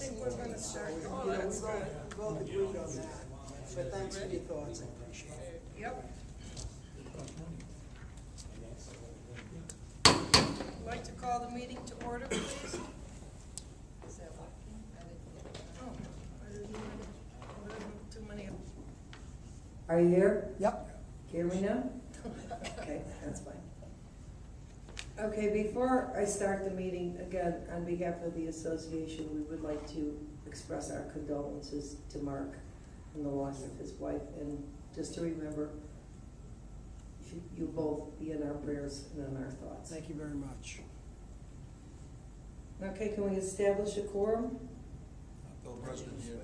think we're gonna start. We Oh, that's good. both agreed on that, but thanks for your thoughts, I appreciate it. Yep. I'd like to call the meeting to order, please. Is that working? I didn't get it. Oh, I didn't too many. Are you here? Yep. Hear me now? Okay, that's fine. Okay, before I start the meeting, again, on behalf of the association, we would like to express our condolences to Mark and the loss of his wife, and just to remember, you both be in our prayers and in our thoughts. Thank you very much. Okay, can we establish a quorum? Bill President here.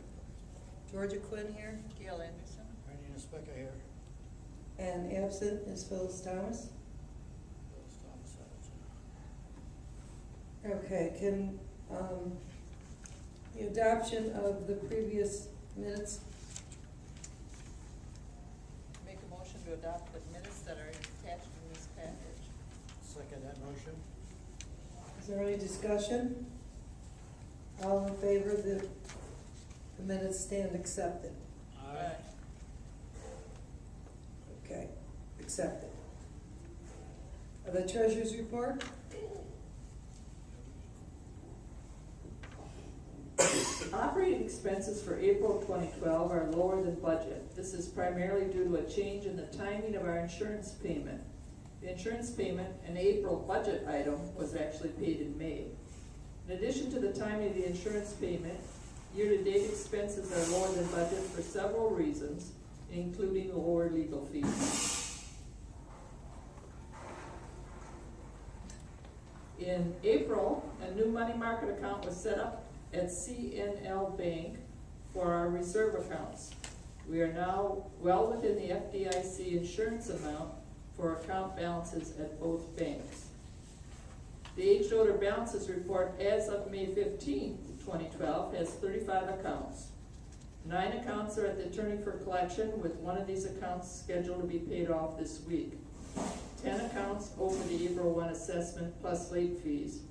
Georgia Quinn here, Gail Anderson? Randy Inspector here. and absent is Phyllis Thomas. Phyllis Thomas Hamilton. Okay, can, the adoption of the previous minutes, Make a motion to adopt the minutes that are attached in this package. Second that motion. is there any discussion? All in favor, the minutes stand accepted. Aye. Okay, accepted. The treasurer's report? Operating expenses for April 2012 are lower than budget. This is primarily due to a change in the timing of our insurance payment. The insurance payment, an April budget item, was actually paid in May. In addition to the timing of the insurance payment, year-to-date expenses are lower than budget for several reasons, including lower legal fees. In April, a new money market account was set up at CNL Bank for our reserve accounts. We are now well within the FDIC insurance amount for account balances at both banks. The aged order balances report as of May 15, 2012 has 35 accounts. 9 accounts are at the attorney for collection, with one of these accounts scheduled to be paid off this week. 10 accounts over the April 1 assessment plus late fees.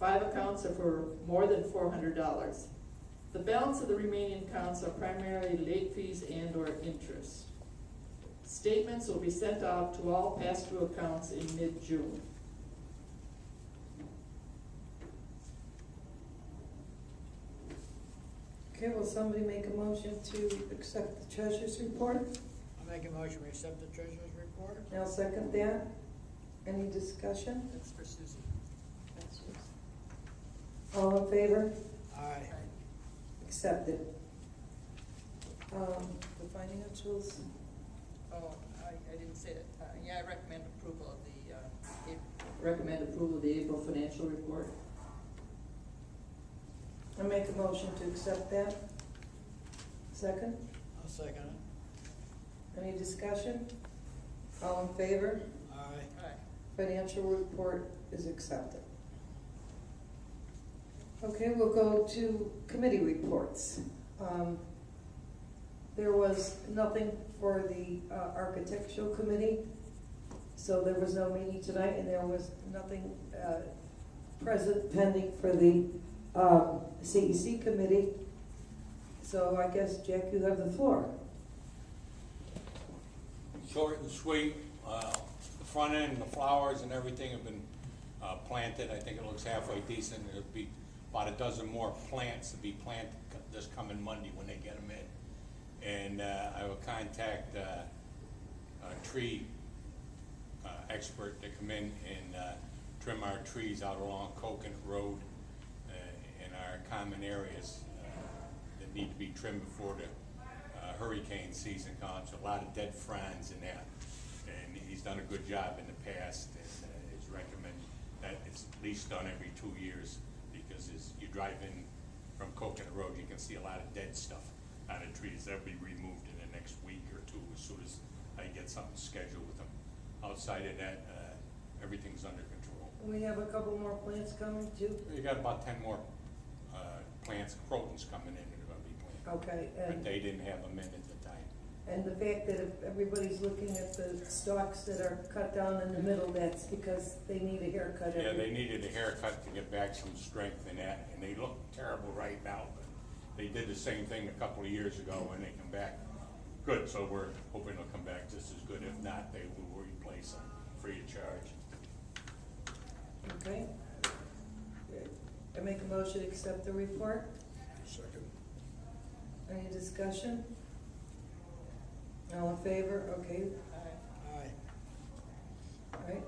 5 accounts are for more than $400. The balance of the remaining accounts are primarily late fees and or interest. Statements will be sent out to all past due accounts in mid-June. Okay, will somebody make a motion to accept the treasurer's report? I'll make a motion, we accept the treasurer's report. I'll second that. Any discussion? That's for Susie. That's Susie. All in favor? Aye. Accepted. The financials, Oh, I didn't say that. Yeah, I recommend approval of the, April. Recommend approval of the April financial report. I make a motion to accept that. Second, I'll second it. any discussion? All in favor? Aye. Aye. Financial report is accepted. Okay, we'll go to committee reports. There was nothing for the architectural committee, so there was no meeting tonight, and there was nothing present pending for the CEC committee. So I guess, Jack, you have the floor. Short and sweet. The front end, the flowers and everything have been planted. I think it looks halfway decent. There'll be about a dozen more plants to be planted this coming Monday when they get them in. And I will contact a tree expert to come in and trim our trees out along Coconut Road in our common areas that need to be trimmed before the hurricane season comes. A lot of dead fronds and that, and he's done a good job in the past, and it's recommended that it's at least done every 2 years, because as you drive in from Coconut Road, you can see a lot of dead stuff out of trees. That'll be removed in the next week or two as soon as I get something scheduled with them. Outside of that, everything's under control. We have a couple more plants coming too. You got about 10 more plants, crotons coming in that are going to be planted. Okay, But they didn't have them in at the time. and the fact that if everybody's looking at the stalks that are cut down in the middle, that's because they need a haircut. Yeah, they needed a haircut to get back some strength in that, and they look terrible right now. they did the same thing a couple of years ago and they come back good, so we're hoping they'll come back just as good. If not, they will replace them free of charge. Okay. I make a motion to accept the report. Second. Any discussion? All in favor? Okay, Aye. all right.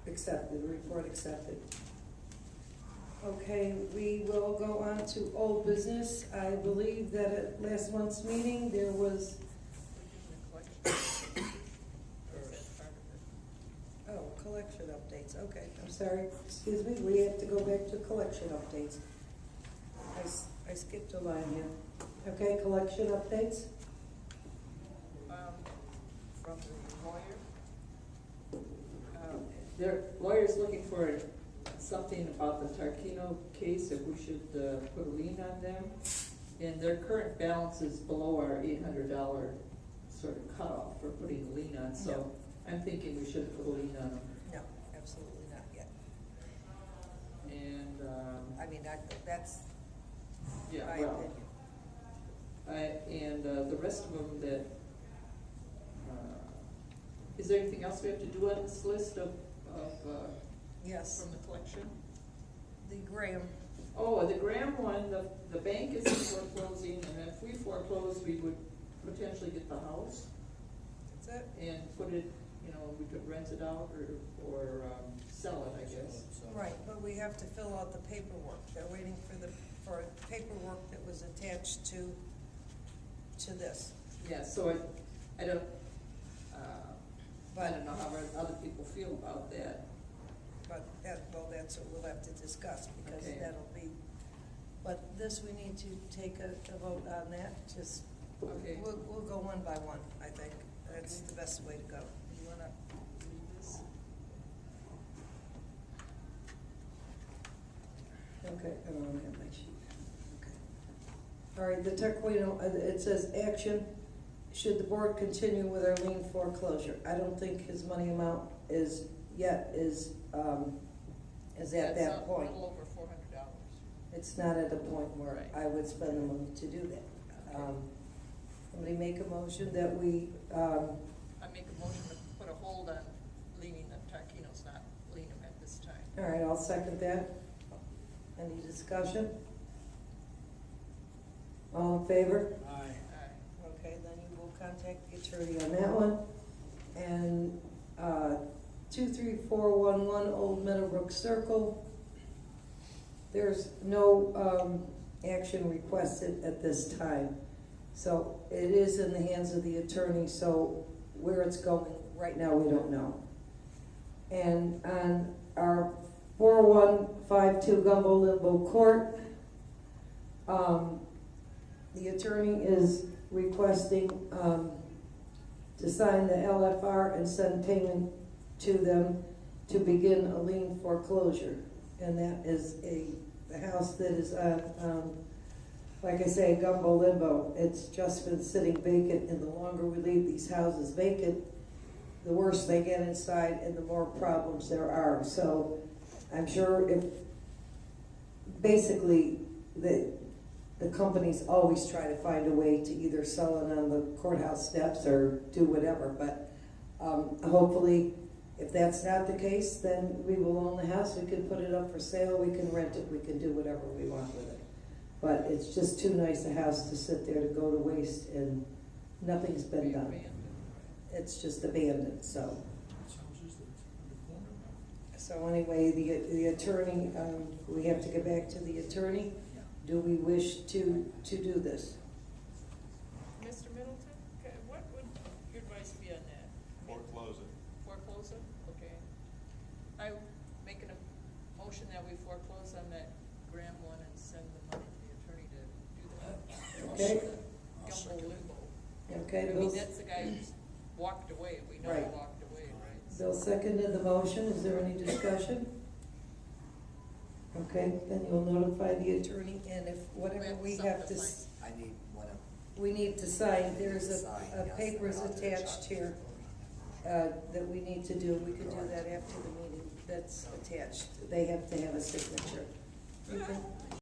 Accepted, report accepted. Okay, we will go on to old business. I believe that at last month's meeting, there was, oh, collection updates, okay, I'm sorry, excuse me, we have to go back to collection updates. I skipped a line here. Okay, collection updates? From the lawyer. Their lawyer's looking for something about the Tarquino case, if we should put a lien on them. And their current balance is below our $800 sort of cutoff for putting a lien on, so I'm thinking we should put a lien on them. No, absolutely not yet. And, I mean, that's yeah, my well, opinion. the rest of them that, is there anything else we have to do on this list of Yes, From the collection. the Graham, oh, the Graham one, the bank is foreclosing, and if we foreclose, we would potentially get the house that's it? and put it, you know, we could rent it out or sell it, I guess. Right, but we have to fill out the paperwork. They're waiting for paperwork that was attached to this. Yeah, so I don't know how other people feel about that. But that's what we'll have to discuss, because Okay. that'll be, but this, we need to take a vote on that, just, Okay. we'll go one by one, I think. That's the best way to go. You wanna read this? Okay, I don't have my sheet. Okay. All right, the Tarquino, it says action, should the board continue with our lien foreclosure? I don't think his money amount is at That's that point. a little over $400. It's not at a point where Right. I would spend the money to do that. Somebody make a motion that we, I make a motion to put a hold on leaning the Tarquinos, not lien them at this time. all right, I'll second that. Any discussion? All in favor? Aye. Aye. Okay, then you will contact the Attorney on that one. And, 23411 Old Meadowbrook Circle. There's no, action requested at this time. So it is in the hands of the attorney, so where it's going right now, we don't know. And on our 4152 Gumbo Limbo Court, the attorney is requesting, to sign the LFR and send payment to them to begin a lien foreclosure. And that is the house that is on, like I say, Gumbo Limbo. It's just been sitting vacant, and the longer we leave these houses vacant, the worse they get inside and the more problems there are. So I'm sure if, basically, the companies always try to find a way to either sell it on the courthouse steps or do whatever, but hopefully, if that's not the case, then we will own the house, we can put it up for sale, we can rent it, we can do whatever we want with it. But it's just too nice a house to sit there to go to waste, and nothing's been done. Abandoned. It's just abandoned, so. This house is the corner. So anyway, the attorney, we have to get back to the attorney. Do we wish to do this? Mr. Middleton, okay, what would your advice be on that? Foreclose it. Foreclose it, okay. I making a motion that we foreclose on that Graham one and send the money to the attorney to do that. Okay. Gumbo limbo. Okay, I mean, Bill, that's the guy who's walked away, we know he Right. walked away, right? Bill seconded the motion, is there any discussion? Okay, then you'll notify the attorney, and if whatever we have to, I need one of. we need to sign, there's a papers attached here, that we need to do, we could do that after the meeting, that's attached, they have to have a signature. You can,